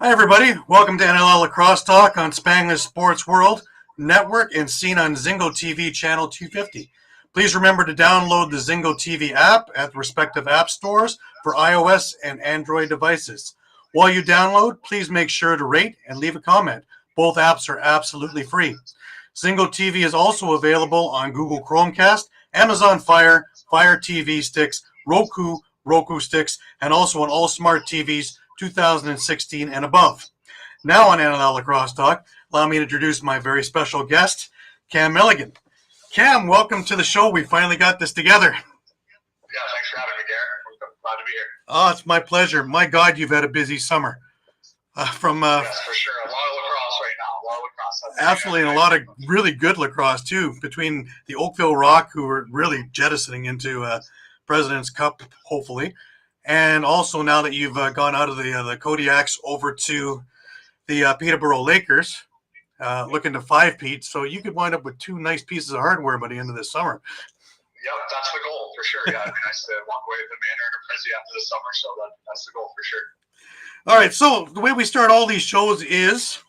Hi everybody, welcome to NLL Lacrosse Talk on Spangler Sports World Network and seen on Zingo TV channel 250. Please remember to download the Zingo TV app at the respective app stores for iOS and Android devices. While you download, please make sure to rate and leave a comment. Both apps are absolutely free. Zingo TV is also available on Google Chromecast, Amazon Fire, Fire TV sticks, Roku sticks, and also on all smart TVs 2016 and above. Now on NLL Lacrosse Talk, allow me to introduce my very special guest, Cam Milligan. Cam, welcome to the show. We finally got this together. Yeah, thanks for having me, Darren. I'm glad to be here. Oh, it's my pleasure. My God, you've had a busy summer. Yes, for sure. A lot of lacrosse right now. A lot of lacrosse. Absolutely, and a lot of really good lacrosse, too, between the Oakville Rock, who are really jettisoning into President's Cup, hopefully. And also now that you've gone out of the Kodiaks over to the Peterborough Lakers, looking to five-peat, so you could wind up with two nice pieces of hardware by the end of this summer. Yep, that's the goal for sure. Yeah, it'd be nice to walk away with a manor and a Prezi after the summer, so that's the goal for sure. All right, so the way we start all these shows is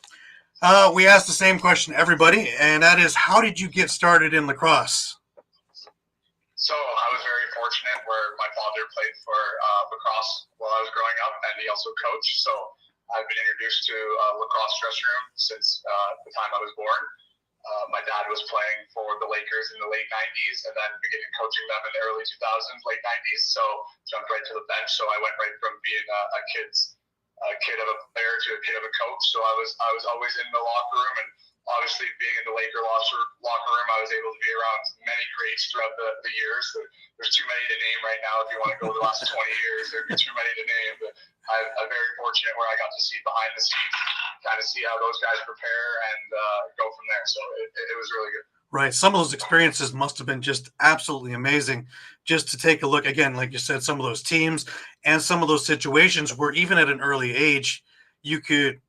we ask the same question to everybody, and that is, how did you get started in lacrosse? So I was very fortunate where my father played for lacrosse while I was growing up, and he also coached. So I've been introduced to lacrosse dressing room since the time I was born. My dad was playing for the Lakers in the late 90s, and then beginning coaching them in the early 2000s, late 90s. So jumped right to the bench. So I went right from being a kid of a player to a kid of a coach. So I was always in the locker room, and obviously being in the Laker locker room, I was able to be around many greats throughout the years. There's too many to name right now. If you want to go the last 20 years, there'd be too many to name. But I'm very fortunate where I got to see behind the scenes, kind of see how those guys prepare and go from there. So it was really good. Right. Some of those experiences must have been just absolutely amazing just to take a look, again, like you said, some of those teams and some of those situations where even at an early age, you could,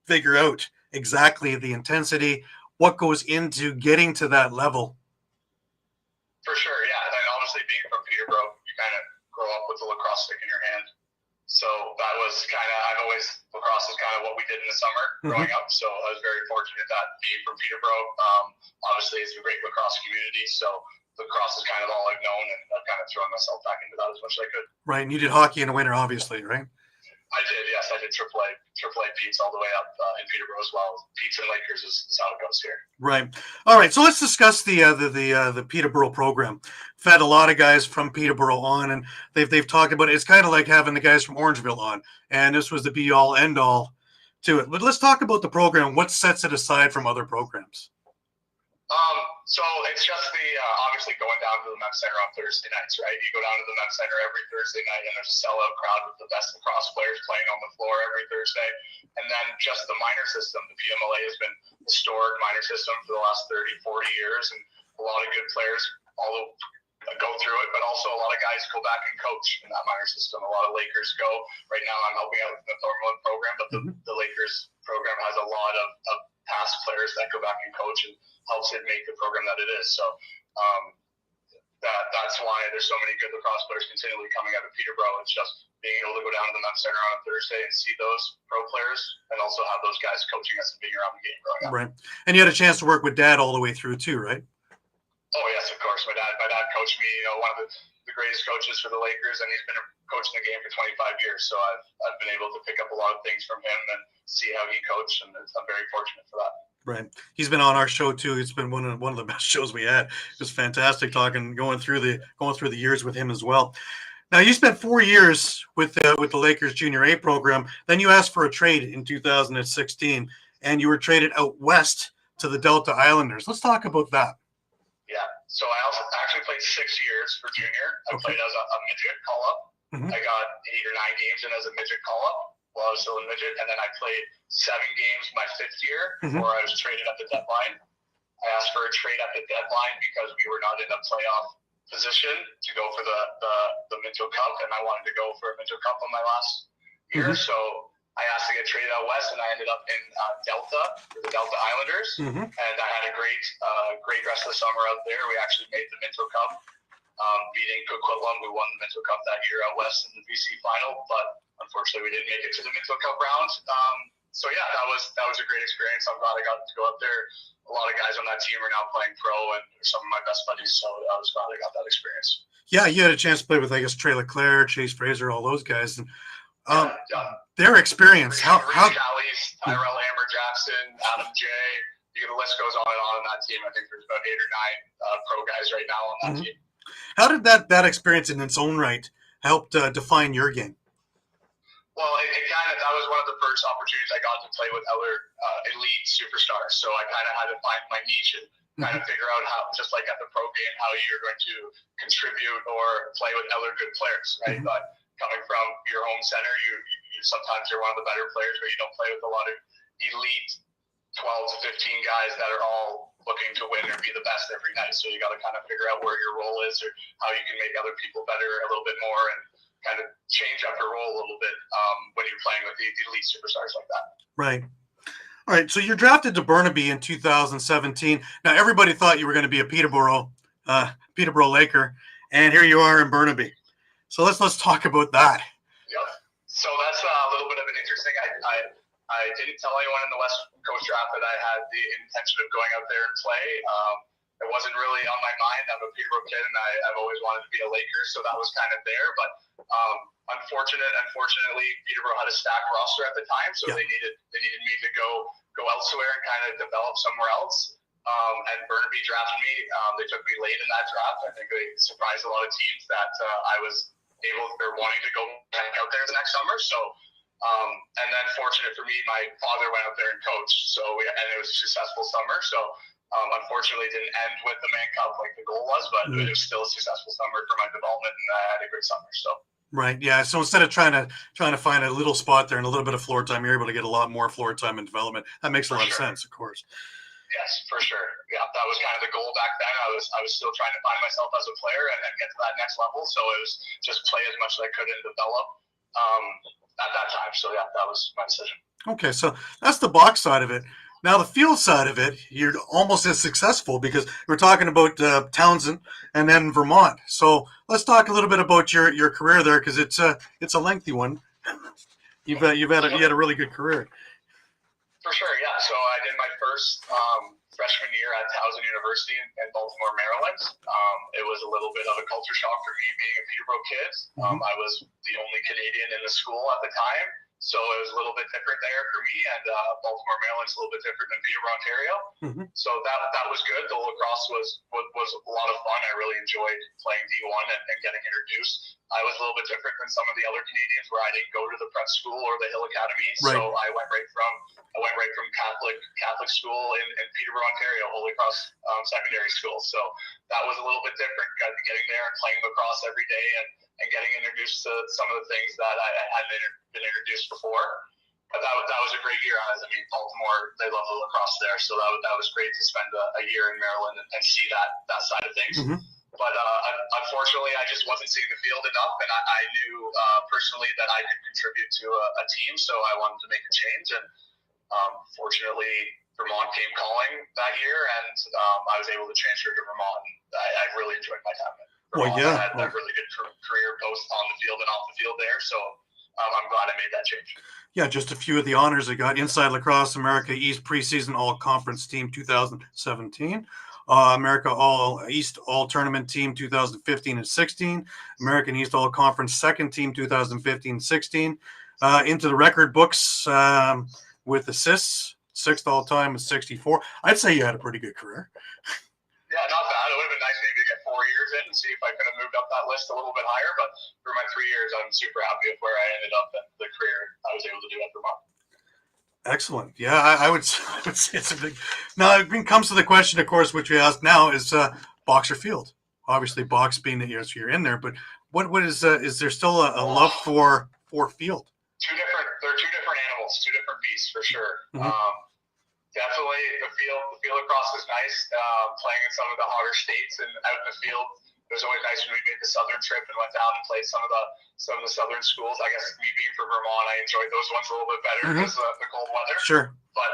figure out exactly the intensity, what goes into getting to that level. For sure, yeah. And then obviously being from Peterborough, you kind of grow up with a lacrosse stick in your hand. So that was lacrosse is kind of what we did in the summer growing up. So I was very fortunate that being from Peterborough, obviously it's a great lacrosse community. So lacrosse is kind of all I've known, and I've kind of thrown myself back into that as much as I could. Right, and you did hockey in the winter, obviously, right? I did, yes. I did AAA Pete's all the way up in Peterborough as well. Pete's and Lakers is how it goes here. Right. All right. So let's discuss the Peterborough program. I've had a lot of guys from Peterborough on, and they've talked about it. It's kind of like having the guys from Orangeville on, and this was the be-all, end-all to it. But let's talk about the program. What sets it aside from other programs? So it's just obviously going down to the Mem Center on Thursday nights, right? You go down to the Mem Center every Thursday night, and there's a sellout crowd with the best lacrosse players playing on the floor every Thursday. And then just the minor system, the PMLA has been a historic minor system for the last 30, 40 years, and a lot of good players go through it, but also a lot of guys go back and coach in that minor system. A lot of Lakers go. Right now I'm helping out with the Thornwood program, but the Lakers program has a lot of past players that go back and coach and helps it make the program that it is. So that's why there's so many good lacrosse players continually coming out of Peterborough. It's just being able to go down to the Mem Center on a Thursday and see those pro players, and also have those guys coaching us and being around the game growing up. Right. And you had a chance to work with Dad all the way through too, right? Oh yes, of course. My dad coached me. One of the greatest coaches for the Lakers, and he's been coaching the game for 25 years. So I've been able to pick up a lot of things from him and see how he coached, and I'm very fortunate for that. Right. He's been on our show too. It's been one of the best shows we had. It was fantastic going through the years with him as well. Now you spent 4 years with the Lakers Junior A program. Then you asked for a trade in 2016, and you were traded out west to the Delta Islanders. Let's talk about that. Yeah. So I also actually played 6 years for junior. I played as a midget call-up. I got 8 or 9 games in as a midget call-up while I was still a midget, and then I played 7 games my 5th year before I was traded at the deadline. I asked for a trade at the deadline because we were not in a playoff position to go for the Minto Cup, and I wanted to go for a Minto Cup on my last year. So I asked to get traded out west, and I ended up in Delta for the Delta Islanders, and I had a great rest of the summer out there. We actually made the Minto Cup beating Coquitlam, who won the Minto Cup that year out west in the BC final. But unfortunately, we didn't make it to the Minto Cup round. So yeah, that was a great experience. I'm glad I got to go up there. A lot of guys on that team are now playing pro, and they're some of my best buddies. So I was glad I got that experience. Yeah, you had a chance to play with, I guess, Trey Leclerc, Chase Fraser, all those guys, and their experience. How Callies, Tyrell Hammer Jackson, Adam J. The list goes on and on that team. I think there's about 8 or 9 pro guys right now on that team. How did that experience in its own right help define your game? Well, that was one of the first opportunities I got to play with other elite superstars. So I kind of had to find my niche and kind of figure out how, just like at the pro game, how you're going to contribute or play with other good players, right? But coming from your home center, you sometimes you're one of the better players, but you don't play with a lot of elite 12 to 15 guys that are all looking to win or be the best every night. So you got to kind of figure out where your role is or how you can make other people better a little bit more and kind of change up your role a little bit when you're playing with the elite superstars like that. Right. All right. So you're drafted to Burnaby in 2017. Now everybody thought you were going to be a Peterborough Laker, and here you are in Burnaby. So let's talk about that. Yep. So that's a little bit of an interesting. I didn't tell anyone in the West Coast draft that I had the intention of going out there and play. It wasn't really on my mind. I'm a Peterborough kid, and I've always wanted to be a Laker, so that was kind of there. But unfortunately, Peterborough had a stacked roster at the time, so they needed me to go elsewhere and kind of develop somewhere else. And Burnaby drafted me. They took me late in that draft. I think they surprised a lot of teams that I was wanting to go out there the next summer. So. And then fortunate for me, my father went out there and coached. And it was a successful summer. So unfortunately, it didn't end with the Man Cup like the goal was, but it was still a successful summer for my development, and I had a great summer. So. Right. Yeah. So instead of trying to find a little spot there and a little bit of floor time, you're able to get a lot more floor time and development. That makes a lot of sense, of course. Yes, for sure. Yeah, that was kind of the goal back then. I was still trying to find myself as a player and get to that next level. So it was just play as much as I could and develop. At that time. So yeah, that was my decision. Okay, so that's the box side of it. Now the field side of it, you're almost as successful because we're talking about Townsend and then Vermont. So let's talk a little bit about your career there because it's a lengthy one. You had a really good career. For sure, yeah. So I did my first freshman year at Townsend University in Baltimore, Maryland. It was a little bit of a culture shock for me being a Peterborough kid. I was the only Canadian in the school at the time, so it was a little bit different there for me. And Baltimore, Maryland's a little bit different than Peterborough, Ontario. So that was good. The lacrosse was a lot of fun. I really enjoyed playing D1 and getting introduced. I was a little bit different than some of the other Canadians where I didn't go to the prep school or the Hill Academy. Right. So I went right from Catholic school in Peterborough, Ontario, Holy Cross Secondary School. So that was a little bit different, getting there and playing lacrosse every day and getting introduced to some of the things that I hadn't been introduced before. But that was a great year. I mean, Baltimore, they love the lacrosse there. So that was great to spend a year in Maryland and see that side of things. But unfortunately, I just wasn't seeing the field enough, and I knew personally that I could contribute to a team, so I wanted to make a change. And fortunately, Vermont came calling that year, and I was able to transfer to Vermont. And I really enjoyed my time at Vermont. I had a really good career both on the field and off the field there, so I'm glad I made that change. Yeah, just a few of the honors I got. Inside Lacrosse America East Preseason All-Conference Team 2017. America East All-Tournament Team 2015 and 16. American East All-Conference Second Team 2015-16. Into the record books with assists. 6th all-time is 64. I'd say you had a pretty good career. Yeah, not bad. It would have been nice maybe to get 4 years in and see if I could have moved up that list a little bit higher. But for my 3 years, I'm super happy with where I ended up and the career I was able to do at Vermont. Excellent. Yeah, I would say it's a big. Now it comes to the question, of course, which we ask now is box or field. Obviously, box being that you're in there, but what is there still a love for field? They're two different animals, two different beasts for sure. Definitely the field across is nice. Playing in some of the hotter states and out in the field, it was always nice when we made the southern trip and went down and played some of the southern schools. I guess me being from Vermont, I enjoyed those ones a little bit better because of the cold weather. Sure. But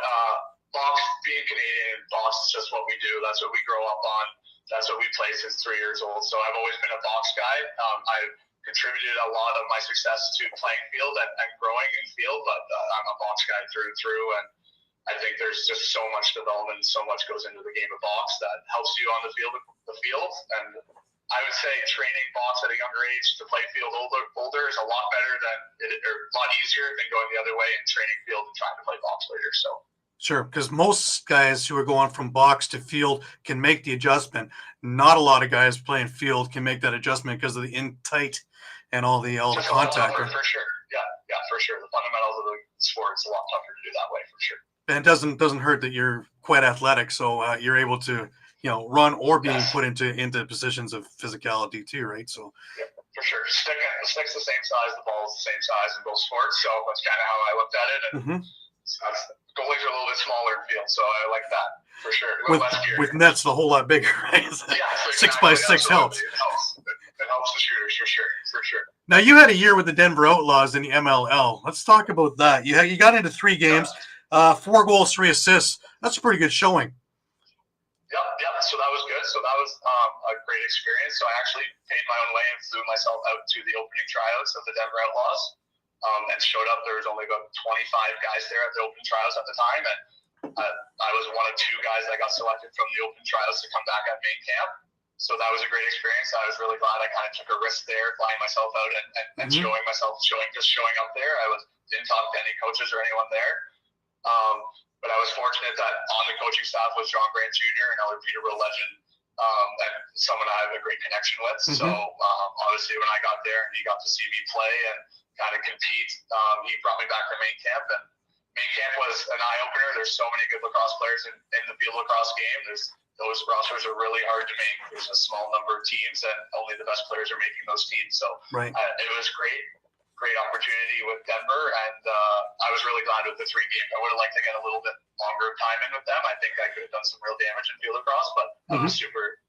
box, being Canadian, box is just what we do. That's what we grow up on. that's what we play since 3 years old. So I've always been a box guy. I've contributed a lot of my success to playing field and growing in field, but I'm a box guy through and through. And I think there's just so much development, so much goes into the game of box that helps you on the field. And I would say training box at a younger age to play field older is a lot better or a lot easier than going the other way and training field and trying to play box later. So. Sure, because most guys who are going from box to field can make the adjustment. Not a lot of guys playing field can make that adjustment because of the in tight and all the contact. For sure, yeah, for sure. The fundamentals of the sport is a lot tougher to do that way, for sure. And it doesn't hurt that you're quite athletic, so you're able to run or being put into positions of physicality too, right? So. Yeah, for sure. The stick's the same size, the ball's the same size in both sports, so that's kind of how I looked at it. And goalies are a little bit smaller in field, so I like that for sure. With nets a whole lot bigger, right? Yeah, 6x6 helps. It helps. It helps the shooters for sure. Now you had a year with the Denver Outlaws in the MLL. Let's talk about that. You got into 3 games, 4 goals, 3 assists. That's a pretty good showing. Yep. So that was good. So that was a great experience. So I actually paid my own way and flew myself out to the opening tryouts of the Denver Outlaws. And showed up. There was only about 25 guys there at the open tryouts at the time, and I was one of 2 guys that got selected from the open tryouts to come back at main camp. So that was a great experience. I was really glad I kind of took a risk there, flying myself out and showing up there. Didn't talk to any coaches or anyone there, but I was fortunate that on the coaching staff was John Grant Jr., another Peterborough legend, and someone I have a great connection with. So obviously when I got there and he got to see me play and kind of compete, he brought me back to main camp, and main camp was an eye-opener. There's so many good lacrosse players in the field lacrosse game. Those rosters are really hard to make. There's a small number of teams, and only the best players are making those teams. So it was great opportunity with Denver, and I was really glad with the 3 games. I would have liked to get a little bit longer time in with them. I think I could have done some real damage in field lacrosse, but I was super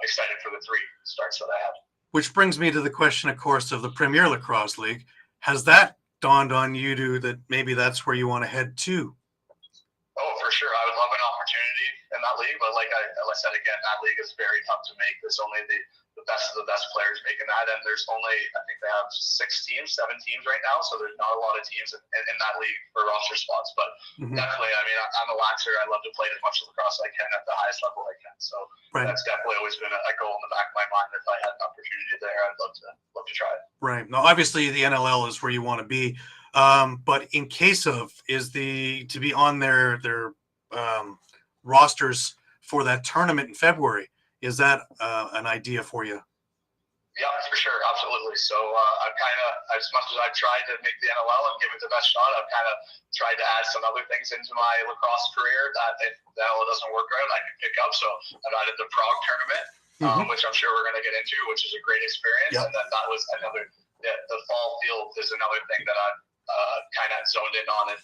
excited for the 3 starts that I had. Which brings me to the question, of course, of the Premier Lacrosse League. Has that dawned on you that maybe that's where you want to head to? Oh, for sure. I would love an opportunity in that league, but like I said again, that league is very tough to make. There's only the best of the best players making that, and there's only, I think they have 7 teams right now, so there's not a lot of teams in that league for roster spots. But definitely, I mean, I'm a laxer. I love to play as much lacrosse as I can at the highest level I can. So that's definitely always been a goal in the back of my mind. If I had an opportunity there, I'd love to try it. Right. Now, obviously, the NLL is where you want to be, but in case of to be on their rosters for that tournament in February. Is that an idea for you? Yeah, for sure, absolutely. So I've kind of, as much as I've tried to make the NLL and give it the best shot, I've kind of tried to add some other things into my lacrosse career that if the NLL doesn't work out, I can pick up. So I've added the Prague tournament, which I'm sure we're going to get into, which is a great experience. Yep. And then that was another, the fall field is another thing that I've kind of zoned in on. If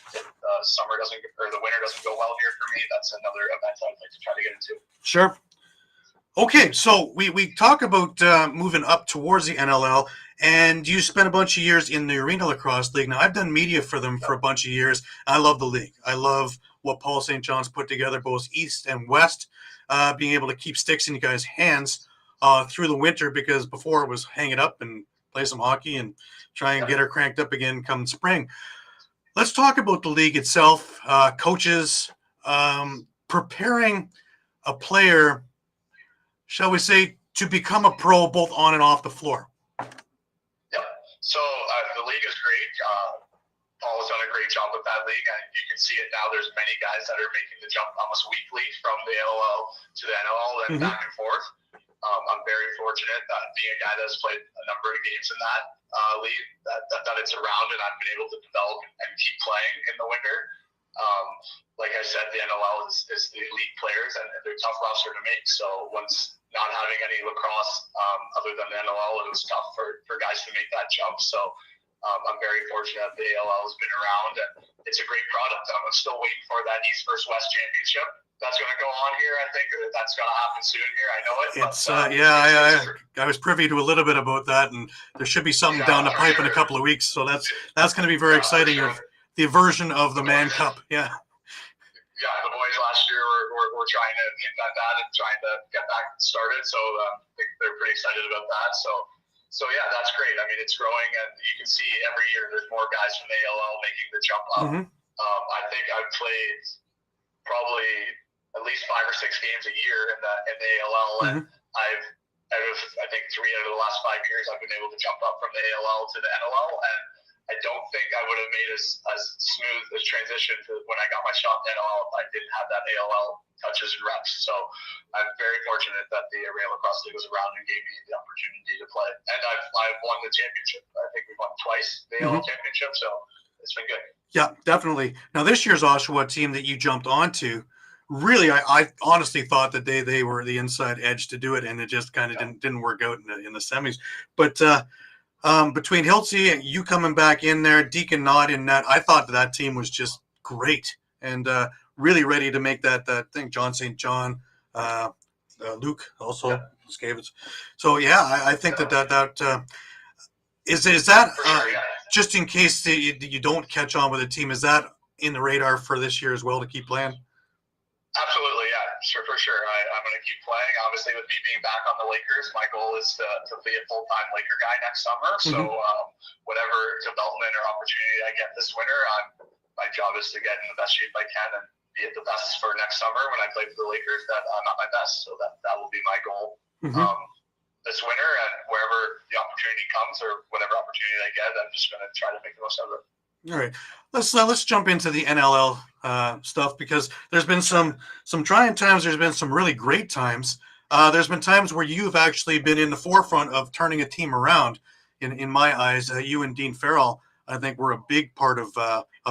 summer doesn't, or the winter doesn't go well here for me, that's another event I'd like to try to get into. Sure. Okay, so we talk about moving up towards the NLL, and you spent a bunch of years in the Arena Lacrosse League. Now, I've done media for them for a bunch of years. I love the league. I love what Paul St. John's put together, both East and West, being able to keep sticks in you guys' hands through the winter, because before it was hang it up and play some hockey and try and get her cranked up again come spring. Let's talk about the league itself, coaches, preparing a player, shall we say, to become a pro both on and off the floor. Yep. So the league is great. Paul has done a great job with that league, and you can see it now. There's many guys that are making the jump almost weekly from the NLL to the NLL and back and forth. I'm very fortunate that being a guy that has played a number of games in that league, that it's around, and I've been able to develop and keep playing in the winter. Like I said, the NLL is the elite players, and they're a tough roster to make. So once not having any lacrosse other than the NLL, it was tough for guys to make that jump. So I'm very fortunate that the ALL has been around, and it's a great product. I'm still waiting for that East versus West championship. That's going to go on here. I think that's going to happen soon here. I know it. I was privy to a little bit about that, and there should be something down the pipe in a couple of weeks. So that's going to be very exciting. Sure. The version of the Man Cup. Yeah. yeah, the boys last year were trying to hit that and trying to get back started. So they're pretty excited about that. So yeah, that's great. I mean, it's growing, and you can see every year there's more guys from the ALL making the jump up. Mm-hmm. I think I've played probably at least 5 or 6 games a year in the ALL, and I've out of I think 3 out of the last 5 years I've been able to jump up from the ALL to the NLL, and I don't think I would have made as smooth a transition to when I got my shot in NLL if I didn't have that ALL touches and reps. So I'm very fortunate that the Arena Lacrosse League was around and gave me the opportunity to play. And I've won the championship. I think we've won twice the ALL championship, so it's been good. Yeah, definitely. Now this year's Oshawa team that you jumped onto, really, I honestly thought that they were the inside edge to do it, and it just kind of didn't work out in the semis. But between Hiltzy and you coming back in there, Deacon not in net, I thought that team was just great and really ready to make that thing. John St. John, Luke also Skavitz. So yeah, I think that is that just in case you don't catch on with a team, is that in the radar for this year as well to keep playing? Absolutely, yeah, for sure. I'm going to keep playing. Obviously, with me being back on the Lakers, my goal is to be a full-time Laker guy next summer. So whatever development or opportunity I get this winter, my job is to get in the best shape I can and be at the best for next summer when I play for the Lakers. That I'm at my best, so that will be my goal this winter. And wherever the opportunity comes or whatever opportunity I get, I'm just going to try to make the most of it. All right, let's jump into the NLL stuff, because there's been some trying times. There's been some really great times. There's been times where you've actually been in the forefront of turning a team around. In my eyes, you and Dean Farrell, I think, were a big part of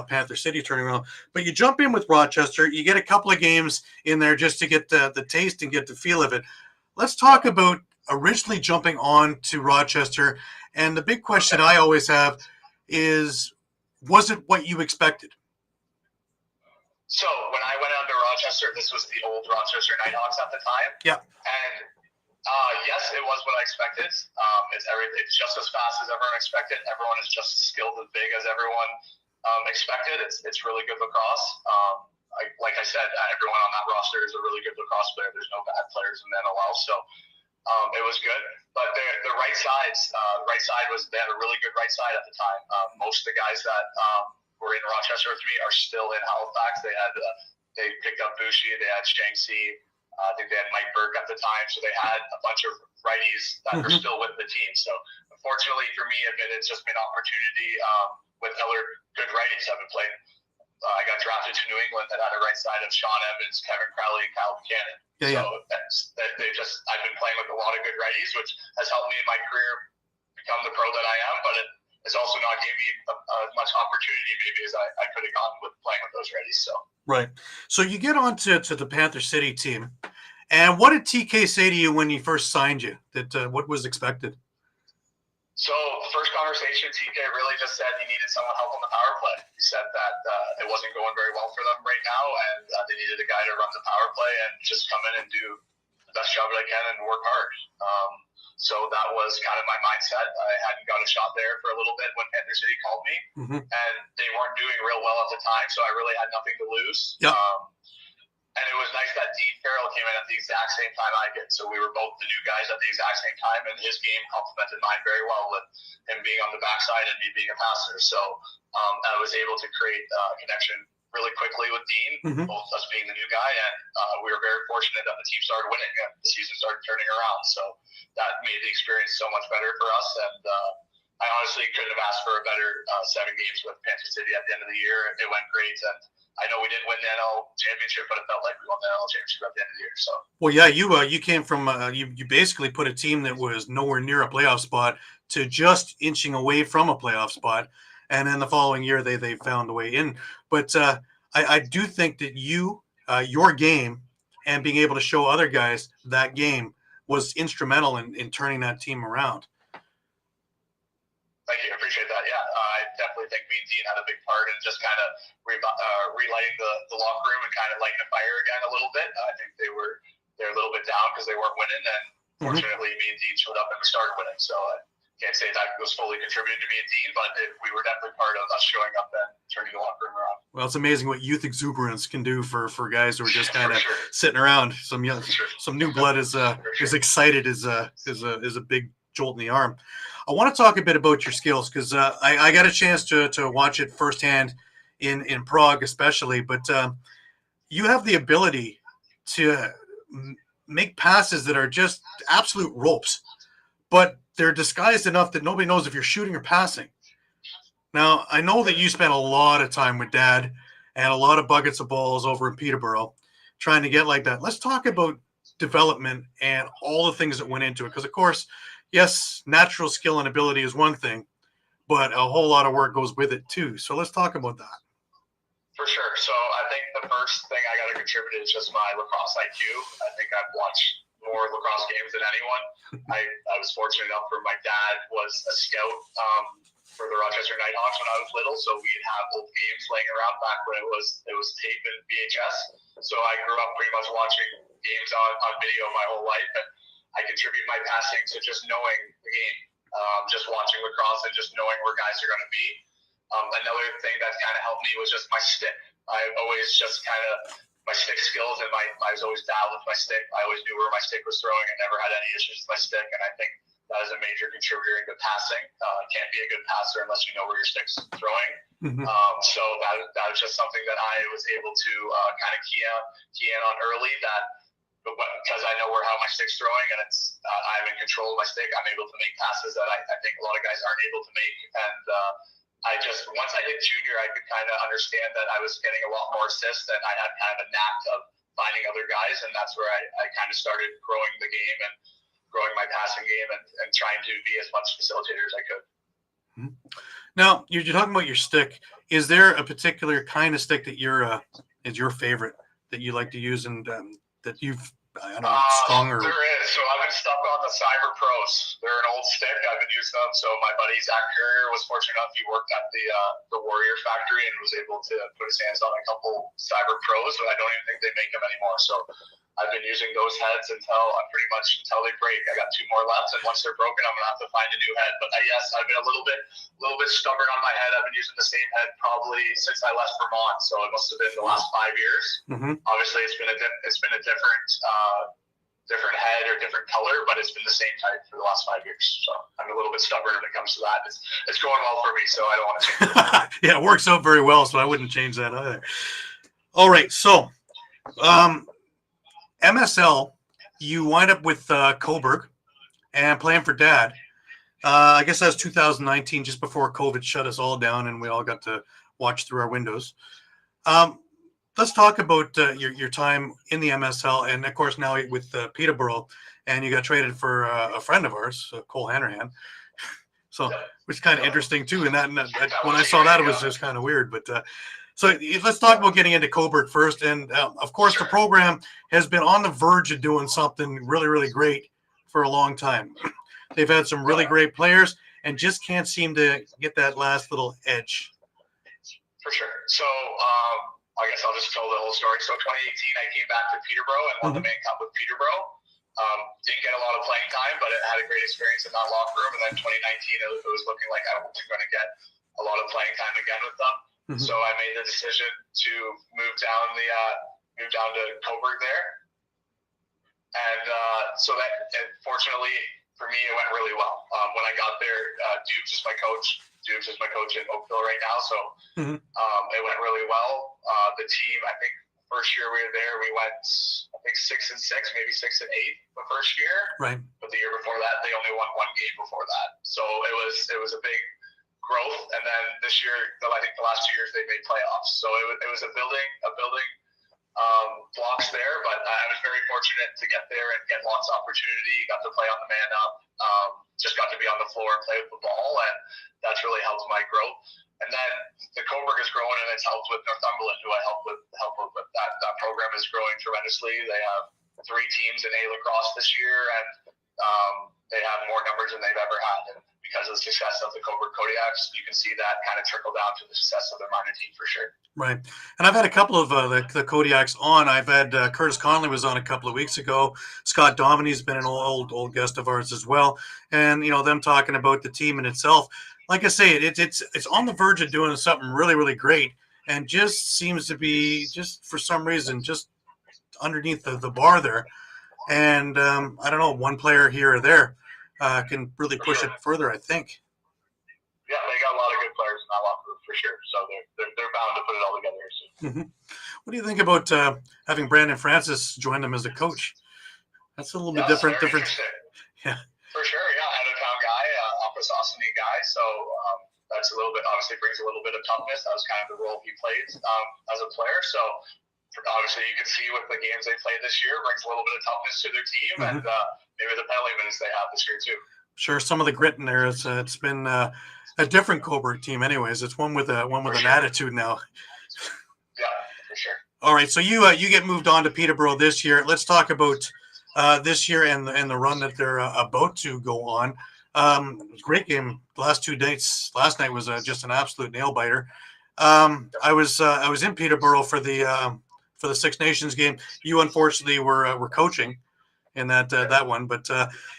Panther City turning around. But you jump in with Rochester, you get a couple of games in there just to get the taste and get the feel of it. Let's talk about originally jumping on to Rochester, and the big question I always have is, was it what you expected? So when I went on to Rochester, this was the old Rochester Nighthawks at the time. Yeah. And yes, it was what I expected. It's just as fast as everyone expected. Everyone is just as skilled and big as everyone expected. It's really good lacrosse. Like I said, everyone on that roster is a really good lacrosse player. There's no bad players in the NLL, so it was good. But the right side was, they had a really good right side at the time. Most of the guys that were in Rochester with me are still in Halifax. They picked up Bushi, they had Shang-Chi, I think they had Mike Burke at the time. So they had a bunch of righties that are still with the team. So unfortunately for me, it's just been an opportunity with other good righties I've been playing. I got drafted to New England that had a right side of Sean Evans, Kevin Crowley, and Kyle Buchanan. Yeah. So I've been playing with a lot of good righties, which has helped me in my career become the pro that I am, but it has also not given me as much opportunity maybe as I could have gotten with playing with those righties. So right. So you get on to the Panther City team, and what did TK say to you when he first signed you? What was expected? So the first conversation, TK really just said he needed someone help on the power play. He said that it wasn't going very well for them right now, and they needed a guy to run the power play and just come in and do the best job that I can and work hard. So that was kind of my mindset. I hadn't got a shot there for a little bit when Panther City called me, and they weren't doing real well at the time, so I really had nothing to lose. Yep. And it was nice that Dean Farrell came in at the exact same time I did. So we were both the new guys at the exact same time, and his game complemented mine very well with him being on the backside and me being a passer. So I was able to create a connection really quickly with Dean, both us being the new guy, and we were very fortunate that the team started winning and the season started turning around. So that made the experience so much better for us, and I honestly couldn't have asked for a better 7 games with Panther City at the end of the year. It went great, and I know we didn't win the NL championship, but it felt like we won the NL championship at the end of the year. So, well, yeah, you came from you basically put a team that was nowhere near a playoff spot to just inching away from a playoff spot, and then the following year they found a way in. But I do think that your game and being able to show other guys that game was instrumental in turning that team around. Thank you. I appreciate that. Yeah, I definitely think me and Dean had a big part in just kind of relighting the locker room and kind of lighting the fire again a little bit. I think they're a little bit down because they weren't winning, and fortunately me and Dean showed up and we started winning. So can't say that was fully contributed to me and Dean, but we were definitely part of us showing up and turning the locker room around. Well, it's amazing what youth exuberance can do for guys who are just kind of sure. sitting around. Some new blood is sure. excited is a big jolt in the arm. I want to talk a bit about your skills because I got a chance to watch it firsthand in Prague, especially. But you have the ability to make passes that are just absolute ropes, but they're disguised enough that nobody knows if you're shooting or passing. Now, I know that you spent a lot of time with Dad and a lot of buckets of balls over in Peterborough trying to get like that. Let's talk about development and all the things that went into it. Because, of course, yes, natural skill and ability is one thing, but a whole lot of work goes with it too. So let's talk about that. For sure. So I think the first thing I got to contribute is just my lacrosse IQ. I think I've watched more lacrosse games than anyone. I was fortunate enough for my dad was a scout for the Rochester Nighthawks when I was little, so we'd have old games laying around back when it was tape and VHS. So I grew up pretty much watching games on video my whole life, and I contribute my passing to just knowing the game, just watching lacrosse and just knowing where guys are going to be. Another thing that kind of helped me was just my stick. I always just kind of my stick skills and I was always dialed with my stick. I always knew where my stick was throwing. I never had any issues with my stick, and I think that is a major contributor into passing. Can't be a good passer unless you know where your stick's throwing. Mm-hmm. So that was just something that I was able to kind of key in on early. That because I know how my stick's throwing and I'm in control of my stick, I'm able to make passes that I think a lot of guys aren't able to make. And once I hit junior, I could kind of understand that I was getting a lot more assists, and I had kind of a knack of finding other guys, and that's where I kind of started growing the game and growing my passing game and trying to be as much facilitator as I could. Now, you're talking about your stick. Is there a particular kind of stick that is your favorite that you like to use and that you've strung or? There is. So I've been stuck on the Cyber Pros. They're an old stick. I've been using them. So my buddy Zach Courier was fortunate enough. He worked at the Warrior factory and was able to put his hands on a couple Cyber Pros, but I don't even think they make them anymore. So I've been using those heads until they break. I got 2 more left, and once they're broken, I'm gonna have to find a new head. But yes, I've been a little bit stubborn on my head. I've been using the same head probably since I left Vermont, so it must have been the last 5 years. Mm-hmm. Obviously, it's been a different head or different color, but it's been the same type for the last 5 years. So I'm a little bit stubborn when it comes to that. It's going well for me, so I don't want to change it. Yeah, it works out very well, so I wouldn't change that either. All right, so MSL, you wind up with Coburg and playing for Dad. I guess that was 2019, just before COVID shut us all down and we all got to watch through our windows. Let's talk about your time in the MSL, and of course now with Peterborough, and you got traded for a friend of ours, Cole Hanrahan. So which is kind of interesting too. And that when I saw that, it was just kind of weird. But so let's talk about getting into Coburg first. And of course, the program has been on the verge of doing something really, really great for a long time. They've had some really great players and just can't seem to get that last little edge. For sure. So I guess I'll just tell the whole story. So 2018, I came back to Peterborough and won the main cup with Peterborough. Didn't get a lot of playing time, but it had a great experience in that locker room. And then 2019, it was looking like I wasn't going to get a lot of playing time again with them. Mm-hmm. So I made the decision to move down to Coburg there. And so that, fortunately for me, it went really well. When I got there, Dukes is my coach. Dukes is my coach in Oakville right now. So it went really well. The team, I think, first year we were there, we went, I think 6-6, maybe 6-8 the first year. Right. But the year before that, they only won 1 game before that. So it was a big growth. And then this year, I think the last 2 years they made playoffs. So it was a building blocks there. But I was very fortunate to get there and get lots of opportunity. Got to play on the man up. Just got to be on the floor and play with the ball, and that's really helped my growth. And then the Coburg is growing, and it's helped with Northumberland, who I help with. That program is growing tremendously. They have 3 teams in A Lacrosse this year, and they have more numbers than they've ever had. And because of the success of the Coburg Kodiaks, you can see that kind of trickle down to the success of their minor team for sure. Right. And I've had a couple of the Kodiaks on. I've had Curtis Conley was on a couple of weeks ago. Scott Dominy's been an old guest of ours as well. And, them talking about the team in itself. Like I say, it's on the verge of doing something really, really great, and just seems to be, just for some reason, just underneath the bar there. And I don't know, one player here or there can really push it further, I think. Yeah, they got a lot of good players in that locker room for sure. So they're bound to put it all together here soon. Mm-hmm. What do you think about having Brandon Francis join them as a coach? That's a little bit different. Yeah. For sure, yeah. Out-of-town guy, Oppososony guy. So that's a little bit, obviously brings a little bit of toughness. That was kind of the role he played as a player. So obviously you can see with the games they played this year, brings a little bit of toughness to their team, and maybe the penalty minutes they have this year too. Sure, some of the grit in there. It's been a different Coburg team, anyways. It's one with an attitude now. Yeah, for sure. All right, so you get moved on to Peterborough this year. Let's talk about this year and the run that they're about to go on. It was a great game. The last 2 nights. Last night was just an absolute nail biter. I was in Peterborough for the Six Nations game. You unfortunately were coaching in that one, but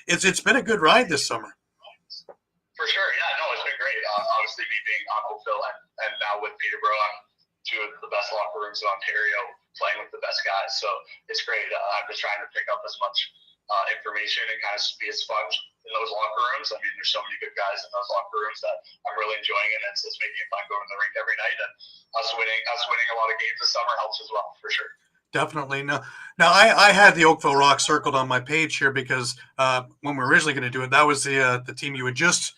it's been a good ride this summer. For sure, yeah, no, it's been great. Obviously, me being on Oakville and now with Peterborough, I'm 2 of the best locker rooms in Ontario, playing with the best guys. So it's great. I'm just trying to pick up as much information and kind of be a sponge in those locker rooms. I mean, there's so many good guys in those locker rooms that I'm really enjoying, and it's making it fun going to the rink every night. And us winning a lot of games this summer helps as well, for sure. Definitely. Now I had the Oakville Rock circled on my page here because when we were originally going to do it, that was the team you had just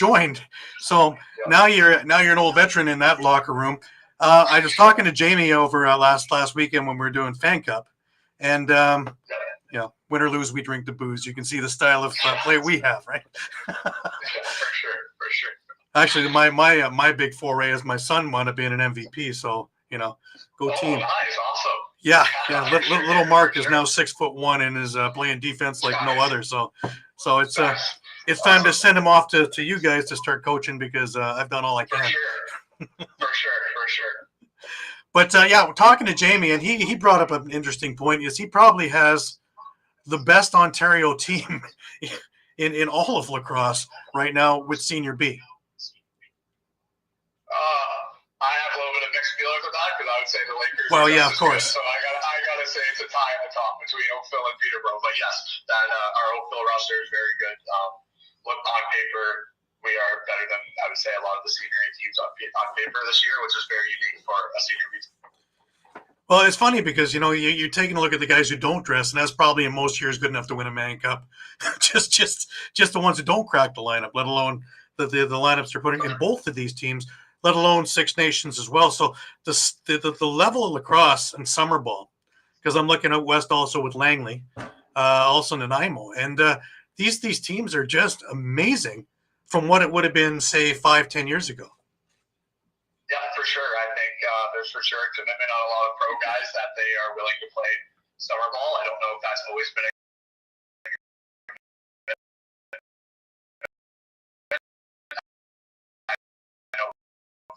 joined. So now you're an old veteran in that locker room. I was talking to Jamie over last weekend when we were doing Fan Cup, and win or lose, we drink the booze. You can see the style of play we have, right? For sure. Actually, my big foray is my son wound up being an MVP. So go team. Nice, awesome. Yeah. Little Mark is now 6'1" and is playing defense like no other. So it's time to send him off to you guys to start coaching because I've done all I can. For sure. But talking to Jamie, and he brought up an interesting point. Is he probably has the best Ontario team in all of lacrosse right now with Senior B. I have a little bit of mixed feelings with that because I would say the Lakers. Well, yeah, of course. So I gotta say it's a tie at the top between Oakville and Peterborough. But yes, that our Oakville roster is very good. Look, on paper, we are better than I would say a lot of the senior A teams on paper this year, which is very unique for a senior B team. Well, it's funny because you're taking a look at the guys who don't dress, and that's probably in most years good enough to win a Mann Cup. just the ones who don't crack the lineup, let alone the lineups they're putting in both of these teams, let alone Six Nations as well. So the level of lacrosse and summer ball, because I'm looking out west also with Langley, also Nanaimo, and these teams are just amazing from what it would have been, say, 5-10 years ago. Yeah, for sure. I think there's for sure a commitment on a lot of pro guys that they are willing to play summer ball. I don't know if that's always been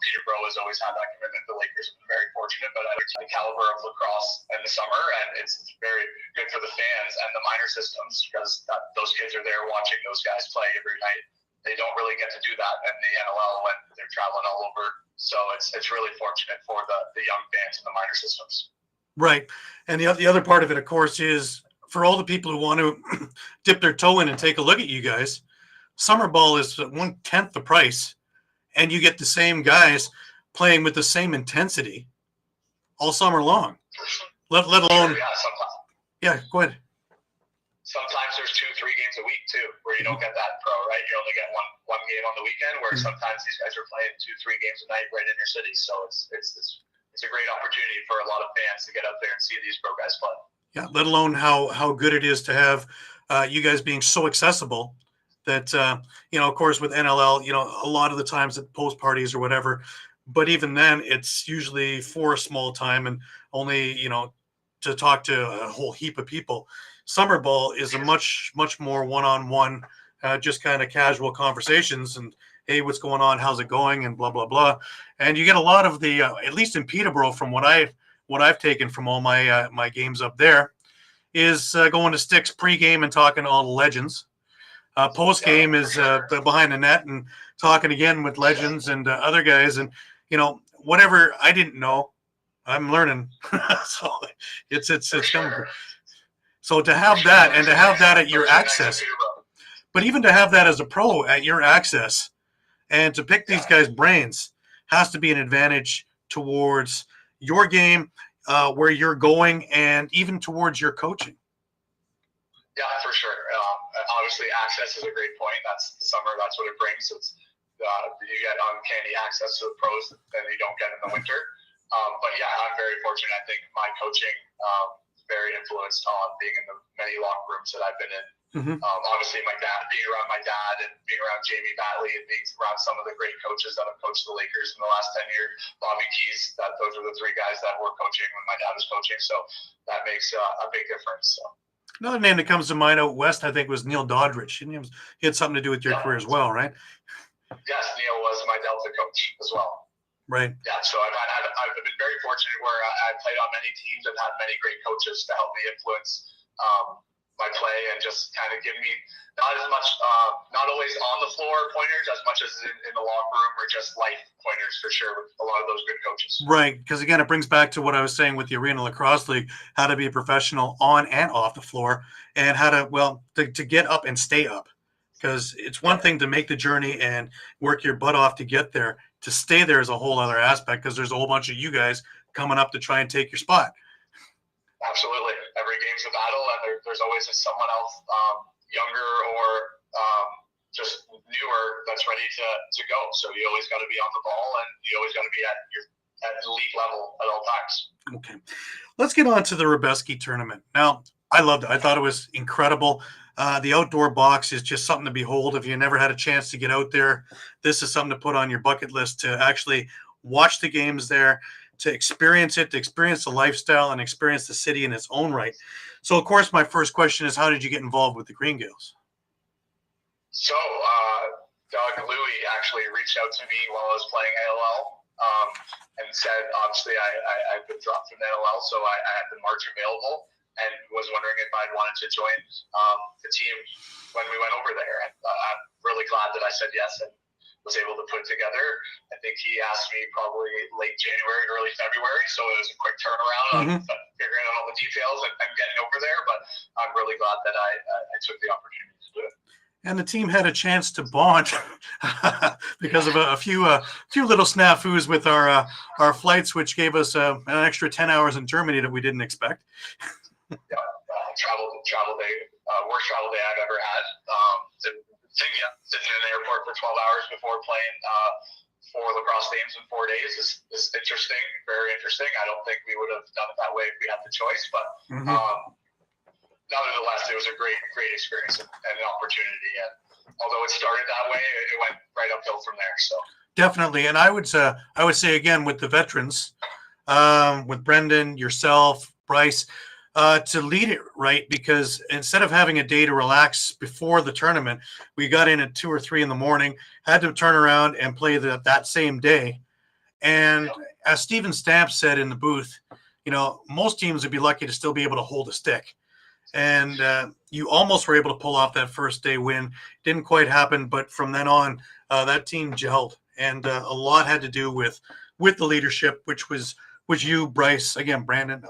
Peterborough has always had that commitment. The Lakers have been very fortunate, but I think the caliber of lacrosse in the summer, and it's very good for the fans and the minor systems because those kids are there watching those guys play every night. They don't really get to do that in the NLL when they're traveling all over. So it's really fortunate for the young fans in the minor systems. Right. And the other part of it, of course, is for all the people who want to dip their toe in and take a look at you guys, summer ball is 1/10 the price. And you get the same guys playing with the same intensity all summer long. Let alone. Yeah, sometimes. Yeah, go ahead. Sometimes there's 2-3 games a week too, where you don't get that pro, right? You only get one game on the weekend, where sometimes these guys are playing 2-3 games a night right in your city. So it's a great opportunity for a lot of fans to get out there and see these pro guys play. Yeah, let alone how good it is to have you guys being so accessible. That, of course, with NLL, a lot of the times at post parties or whatever, but even then it's usually for a small time and only, to talk to a whole heap of people. Summer ball is a much, much more one-on-one just kind of casual conversations and, hey, what's going on? How's it going? And blah, blah, blah. And you get a lot of the, at least in Peterborough, from what I've taken from all my my games up there, is going to Sticks pregame and talking to all the legends. Post game is behind the net and talking again with legends and other guys. And, whatever I didn't know, I'm learning. So it's coming. So to have that and to have that at your access, but even to have that as a pro at your access and to pick these guys' brains has to be an advantage towards your game, where you're going, and even towards your coaching. Yeah, for sure. Obviously, access is a great point. That's the summer. That's what it brings. It's you get uncanny access to the pros that you don't get in the winter. But yeah, I'm very fortunate. I think my coaching very influenced on being in the many locker rooms that I've been in. Mm-hmm. Obviously, being around my dad and being around Jamie Batley and being around some of the great coaches that have coached the Lakers in the last 10 years, Bobby Keys, those are the three guys that were coaching when my dad was coaching. So that makes a big difference. So. Another name that comes to mind out west, I think, was Neil Doddridge. He had something to do with your career as well, right? Yes, Neil was my Delta coach as well. Right. Yeah, so I've been very fortunate where I played on many teams and had many great coaches to help me influence my play and just kind of give me not as much, not always on the floor pointers as much as in the locker room or just life pointers for sure with a lot of those good coaches. Right, because again, it brings back to what I was saying with the Arena Lacrosse League, how to be a professional on and off the floor and how to get up and stay up. Because it's one thing to make the journey and work your butt off to get there. To stay there is a whole other aspect because there's a whole bunch of you guys coming up to try and take your spot. Absolutely. Every game's a battle, and there's always someone else younger or just newer that's ready to go. So you always got to be on the ball, and you always got to be at elite level at all times. Okay. Let's get on to the Rubeski tournament. Now, I loved it. I thought it was incredible. The outdoor box is just something to behold. If you never had a chance to get out there, this is something to put on your bucket list to actually watch the games there, to experience it, to experience the lifestyle and experience the city in its own right. So, of course, my first question is, how did you get involved with the Green Gales? So, Doug Louie actually reached out to me while I was playing NLL and said, obviously, I've been dropped from NLL, so I had the March available and was wondering if I'd wanted to join the team when we went over there. And I'm really glad that I said yes and was able to put together. I think he asked me probably late January, early February, so it was a quick turnaround on figuring out all the details and getting over there. But I'm really glad that I took the opportunity to do it. And the team had a chance to bond because of a few little snafus with our flights, which gave us an extra 10 hours in Germany that we didn't expect. Yeah, travel day, worst travel day I've ever had. Sitting in an airport for 12 hours before playing 4 lacrosse games in 4 days is interesting, very interesting. I don't think we would have done it that way if we had the choice, but nonetheless, it was a great experience and an opportunity. And although it started that way, it went right uphill from there. So definitely, and I would say again with the veterans, with Brendan, yourself, Bryce. To lead it right, because instead of having a day to relax before the tournament, we got in at 2 or 3 in the morning, had to turn around and play that same day. And as Steven Stamp said in the booth, most teams would be lucky to still be able to hold a stick. And you almost were able to pull off that first day win. Didn't quite happen, but from then on, that team gelled. And a lot had to do with the leadership, which was you, Bryce, again, Brandon,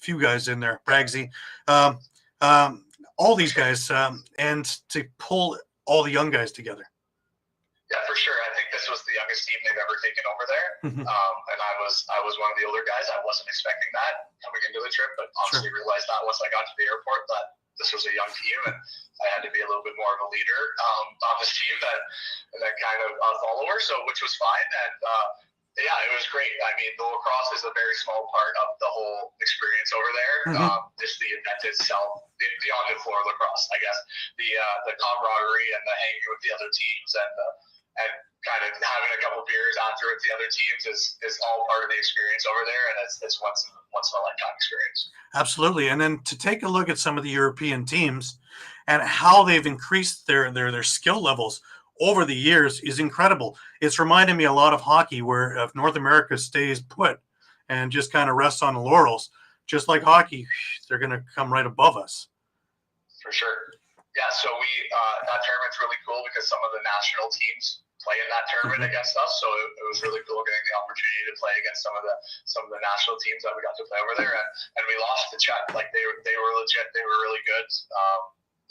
few guys in there, Bragsy, all these guys, and to pull all the young guys together. Yeah, for sure. I think this was the youngest team they've ever taken over there, and I was one of the older guys. I wasn't expecting that coming into the trip, but honestly realized that once I got to the airport that this was a young team, and I had to be a little bit more of a leader on this team that kind of follower. So which was fine, and yeah, it was great. I mean, the lacrosse is a very small part of the whole experience over there. Just the event itself, beyond the floor lacrosse, I guess. The camaraderie and the hanging with the other teams and kind of having a couple beers after with the other teams is all part of the experience over there, and it's once in a lifetime experience. Absolutely. And then to take a look at some of the European teams and how they've increased their skill levels over the years is incredible. It's reminded me a lot of hockey, where if North America stays put and just kind of rests on the laurels, just like hockey, they're going to come right above us. For sure. Yeah, so that tournament's really cool because some of the national teams play in that tournament against us. So it was really cool getting the opportunity to play against some of the national teams that we got to play over there. And we lost to Czech. Like they were legit. They were really good.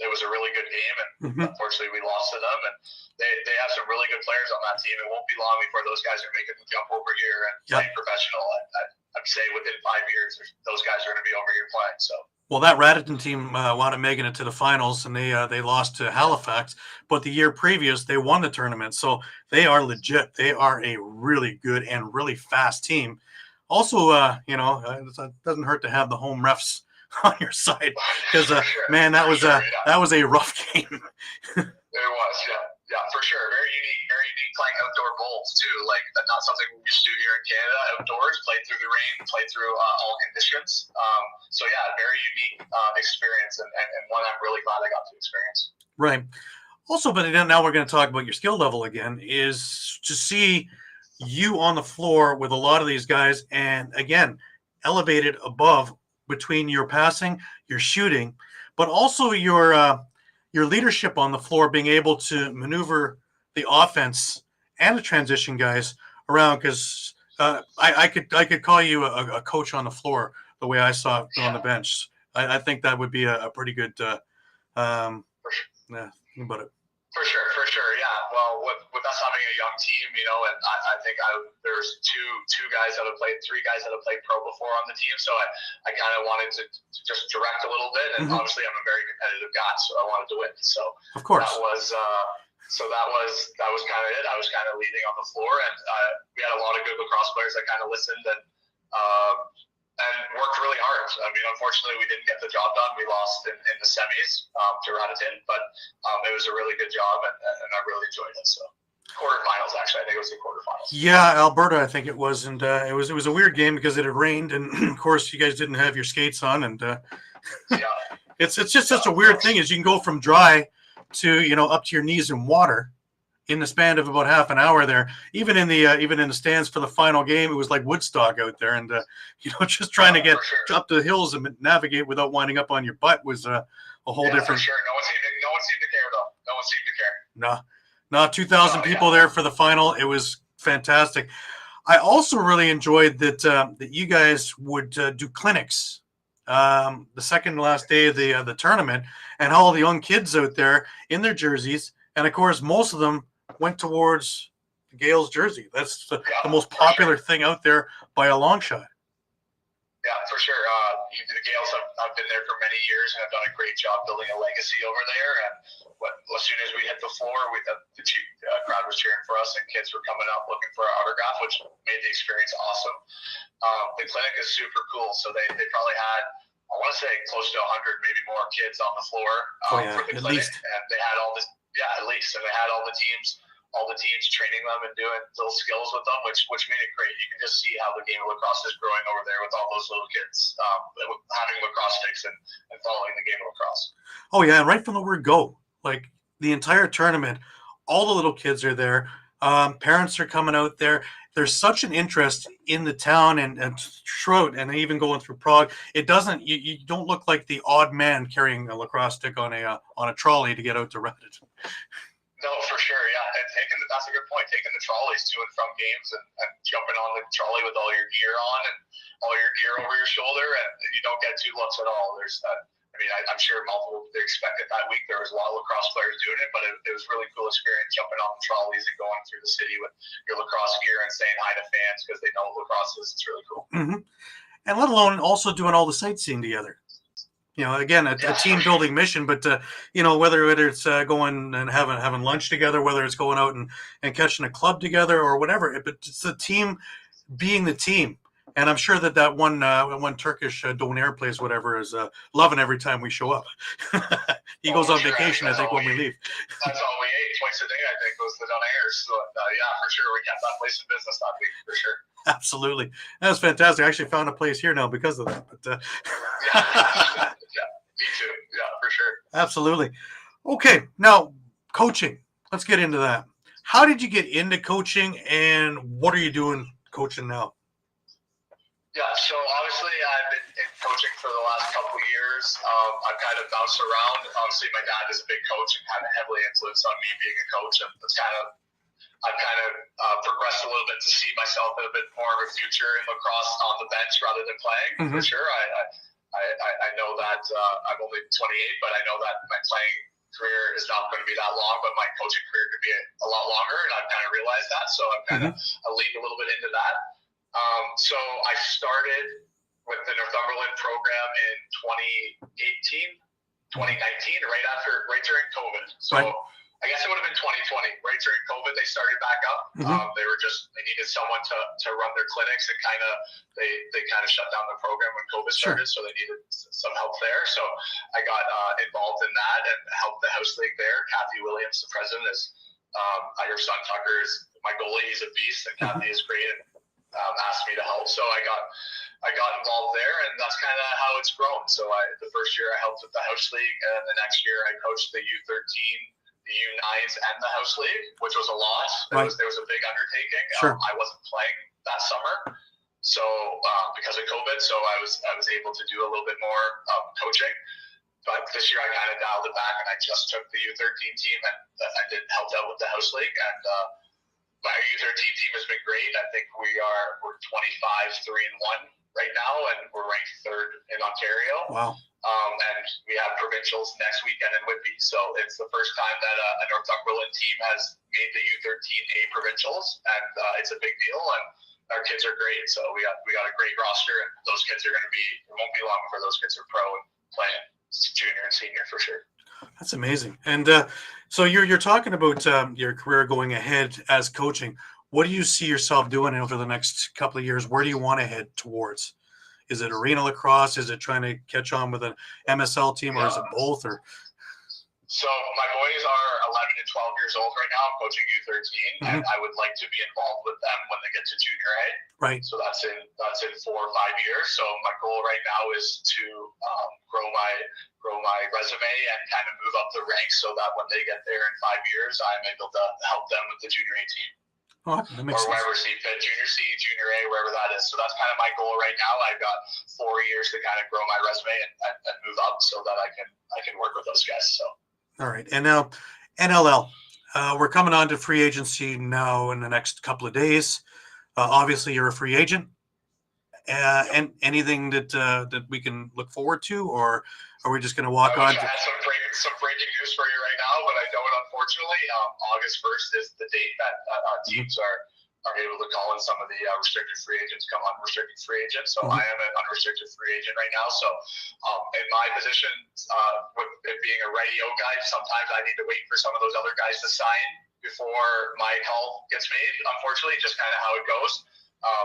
It was a really good game, and unfortunately we lost to them. And they have some really good players on that team. It won't be long before those guys are making the jump over here and playing professional. I'd say within 5 years, those guys are going to be over here playing. So. Well, that Raditon team wound up making it to the finals, and they lost to Halifax. But the year previous, they won the tournament, so they are legit. They are a really good and really fast team. Also, it doesn't hurt to have the home refs on your side, because man, that was a rough game. It was, yeah, for sure. Very unique playing outdoor bowls too. Like not something we used to do here in Canada. Outdoors, played through the rain, played through all conditions. So yeah, very unique experience, and one I'm really glad I got to experience. Right. Also, but now we're going to talk about your skill level again. Is to see you on the floor with a lot of these guys, and again, elevated above between your passing, your shooting, but also your leadership on the floor, being able to maneuver the offense and the transition guys around. Because I could call you a coach on the floor the way I saw it on the bench. I think that would be a pretty good think about it. For sure, yeah. Well, with us having a young team, and I think there's three guys that have played pro before on the team, so I kind of wanted to just direct a little bit, and obviously I'm a very competitive guy, so I wanted to win. So of course, that was kind of it. I was kind of leading on the floor, and we had a lot of good lacrosse players that kind of listened and worked really hard. I mean, unfortunately, we didn't get the job done. We lost in the semis to Raditon, but it was a really good job, and I really enjoyed it. So, quarterfinals, actually. I think it was the quarterfinals. Yeah, Alberta, I think it was. And it was a weird game because it had rained, and, of course, you guys didn't have your skates on. And it's just such a weird thing is you can go from dry to, up to your knees in water in the span of about half an hour there. Even in the stands for the final game, it was like Woodstock out there, and just trying to get up the hills and navigate without winding up on your butt was a whole different. For sure, no one seemed to care though. No one seemed to care. No, 2,000 people there for the final. It was fantastic. I also really enjoyed that you guys would do clinics the second to last day of the tournament, and all the young kids out there in their jerseys, and of course most of them went towards the Gales jersey. That's the most popular thing out there by a long shot. Yeah, for sure. The Gales, I've been there for many years and have done a great job building a legacy over there. And as soon as we hit the floor, the crowd was cheering for us, and kids were coming up looking for our autograph, which made the experience awesome. The clinic is super cool. So they probably had, I want to say, close to 100, maybe more kids on the floor for the clinic. Least. And they had all this. Yeah, at least. And they had all the teams training them and doing little skills with them, which made it great. You can just see how the game of lacrosse is growing over there with all those little kids having lacrosse sticks and following the game of lacrosse. Oh, yeah, and right from the word go. Like, the entire tournament, all the little kids are there. Parents are coming out there. There's such an interest in the town and throughout, and even going through Prague. It doesn't. You don't look like the odd man carrying a lacrosse stick on a trolley to get out to Raditon. No, for sure, yeah. And that's a good point. Taking the trolleys to and from games and jumping on the trolley with all your gear on and all your gear over your shoulder, and you don't get two looks at all. There's that. I mean, I'm sure they expected that week there was a lot of lacrosse players doing it, but it was a really cool experience jumping on the trolleys and going through the city with your lacrosse gear and saying hi to fans because they know what lacrosse is. It's really cool. And let alone also doing all the sightseeing together. Again, a team building mission, but whether it's going and having lunch together, whether it's going out and catching a club together or whatever, but it's the team being the team. And I'm sure that one Turkish donair place, whatever, is loving every time we show up. He goes on vacation, I think, when we leave. That's all we ate twice a day, I think, was the donairs. So, yeah, for sure. We kept that place in business that week, for sure. Absolutely. That was fantastic. I actually found a place here now because of that. But, yeah, me too. Yeah, for sure. Absolutely. Okay, now coaching. Let's get into that. How did you get into coaching, and what are you doing coaching now? Yeah, so obviously I've been in coaching for the last couple of years. I've kind of bounced around. Obviously, my dad is a big coach and kind of heavily influenced on me being a coach, and I've kind of progressed a little bit to see myself in a bit more of a future in lacrosse on the bench rather than playing. For sure, I know that I'm only 28, but I know that my playing career is not going to be that long, but my coaching career could be a lot longer, and I've kind of realized that. So I've kind of leaned a little bit into that. So I started with the Northumberland program in 2019, right during COVID. So I guess it would have been 2020, right during COVID. They started back up. They needed someone to run their clinics, and they kind of shut down the program when COVID started. So they needed some help there. So I got involved in that and helped the house league there. Kathy Williams, the president, is her son Tucker is my goalie. He's a beast, and Kathy is great. And asked me to help, so I got involved there, and that's kind of how it's grown. So the first year I helped with the house league, and the next year I coached the U13, the U9s, and the house league, which was a lot. There was a big undertaking. I wasn't playing that summer, so because of COVID, so I was able to do a little bit more coaching. But this year I kind of dialed it back, and I just took the U13 team, and I helped out with the house league, and my U13 team has been great. I think we're 25-3-1 right now, and we're ranked third in Ontario. Wow. And we have provincials next weekend in Whitby. So it's the first time that a Northumberland team has made the U13A provincials, and it's a big deal. And our kids are great. So we got a great roster, and those kids are going to be. It won't be long before those kids are pro and playing junior and senior for sure. That's amazing. And so you're talking about your career going ahead as coaching. What do you see yourself doing over the next couple of years? Where do you want to head towards? Is it arena lacrosse? Is it trying to catch on with an MSL team, or is it both? Or so my boys are 11 and 12 years old right now. I'm coaching U13, and I would like to be involved with them when they get to junior A. Right. So that's in 4 or 5 years. So my goal right now is to grow my resume and kind of move up the ranks, so that when they get there in 5 years, I'm able to help them with the junior A team. Oh, that makes or wherever see fit, junior C, junior A, wherever that is. So that's kind of my goal right now. I've got 4 years to kind of grow my resume and move up, so that I can work with those guys. So. All right. And now NLL, we're coming on to free agency now in the next couple of days. Obviously you're a free agent. And anything that we can look forward to, or are we just going to walk on? I have some breaking news for you right now, but I don't, unfortunately. August 1st is the date that teams are able to call in some of the restricted free agents, come unrestricted free agents. So I am an unrestricted free agent right now. So in my position, with it being a radio guy, sometimes I need to wait for some of those other guys to sign before my call gets made. Unfortunately, just kind of how it goes.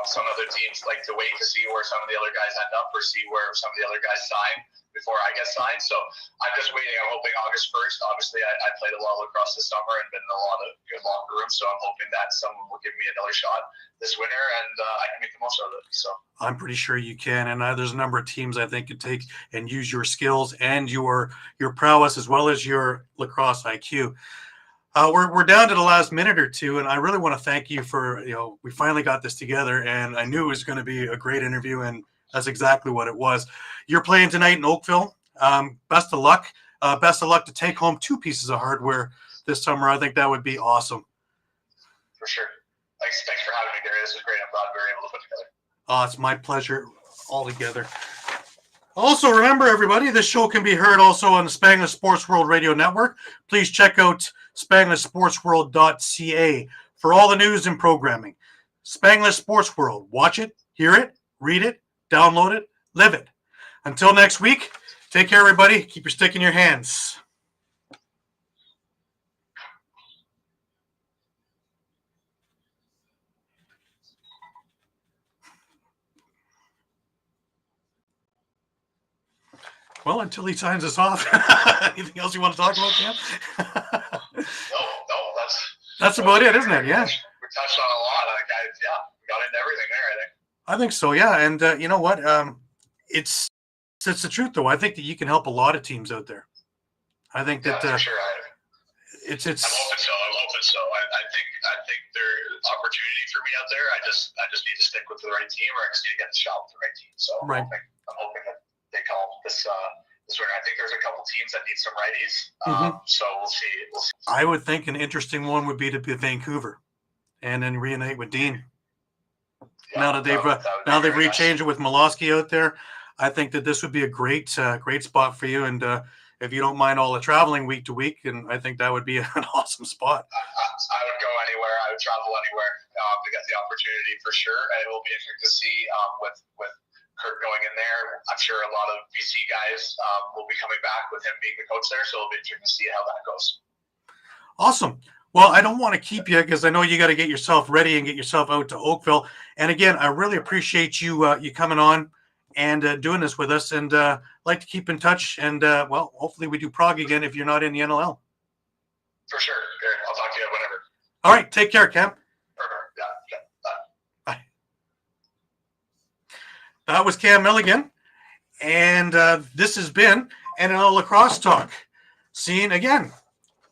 Some other teams like to wait to see where some of the other guys end up, or see where some of the other guys sign before I get signed. So I'm just waiting. I'm hoping August 1st. Obviously, I played a lot of lacrosse this summer and been in a lot of good locker rooms. So I'm hoping that someone will give me another shot this winter, and I can make the most of it. So I'm pretty sure you can. And there's a number of teams I think could take and use your skills and your prowess, as well as your lacrosse IQ. We're down to the last minute or two, and I really want to thank you for, we finally got this together, and I knew it was going to be a great interview, and that's exactly what it was. You're playing tonight in Oakville. Best of luck. Best of luck to take home 2 pieces of hardware this summer. I think that would be awesome. For sure. Thanks for having me, Gary. This is great. I'm glad we were able to put together. It's my pleasure altogether. Also, remember, everybody, this show can be heard also on the Spanglish Sports World Radio Network. Please check out SpanglishSportsWorld.ca for all the news and programming. Spanglish Sports World. Watch it, hear it, read it, download it, live it. Until next week, take care, everybody. Keep your stick in your hands. Well, until he signs us off. Anything else you want to talk about, Cam? No, that's about it, isn't it? Yeah. We touched on a lot. We got into everything there, I think. I think so, yeah. And you know what? It's the truth, though. I think that you can help a lot of teams out there. I think Yeah, that for sure. it's I'm hoping so. I think there's opportunity for me out there. I just need to stick with the right team, or I just need to get the shot with the right team. So right. I'm hoping that they call this winter. I think there's a couple teams that need some righties. So we'll see. I would think an interesting one would be to be Vancouver, and then reunite with Dean. Yeah, now that they've rechanged it with Molosky out there, I think that this would be a great spot for you. And if you don't mind all the traveling week to week, and I think that would be an awesome spot. I would go anywhere. I would travel anywhere to get the opportunity for sure. And it will be interesting to see with Kurt going in there. I'm sure a lot of BC guys will be coming back with him being the coach there. So it'll be interesting to see how that goes. Awesome. Well, I don't want to keep you because I know you got to get yourself ready and get yourself out to Oakville. And again, I really appreciate you you coming on and doing this with us. And like to keep in touch. And well, hopefully we do Prague again if you're not in the NLL. For sure. Good. I'll talk to you whenever. All right. Take care, Cam. Yeah. Bye. That was Cam Milligan. And this has been NLL Lacrosse Talk. Seen again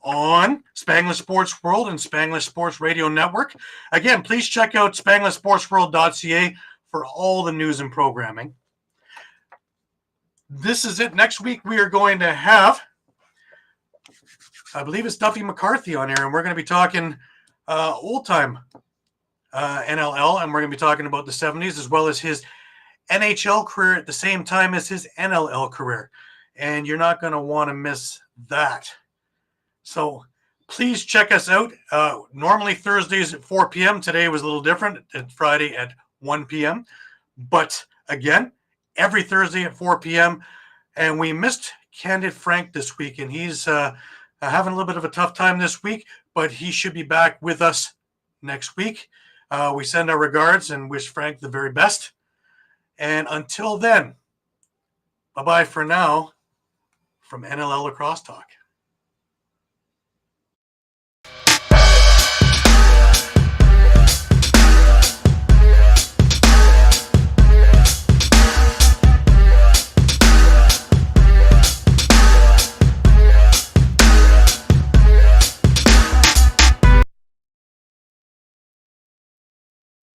on Spanglish Sports World and Spanglish Sports Radio Network. Again, please check out SpanglishSportsWorld.ca for all the news and programming. This is it. Next week, we are going to have, I believe it's Duffy McCarthy on here, and we're going to be talking old-time NLL, and we're going to be talking about the 70s as well as his NHL career at the same time as his NLL career. And you're not going to want to miss that. So please check us out. Normally Thursdays at 4 p.m. Today was a little different. Friday at 1 p.m. But again, every Thursday at 4 p.m. And we missed Candid Frank this week. And he's having a little bit of a tough time this week. But he should be back with us next week. We send our regards and wish Frank the very best. And until then, bye-bye for now from NLL Lacrosse Talk.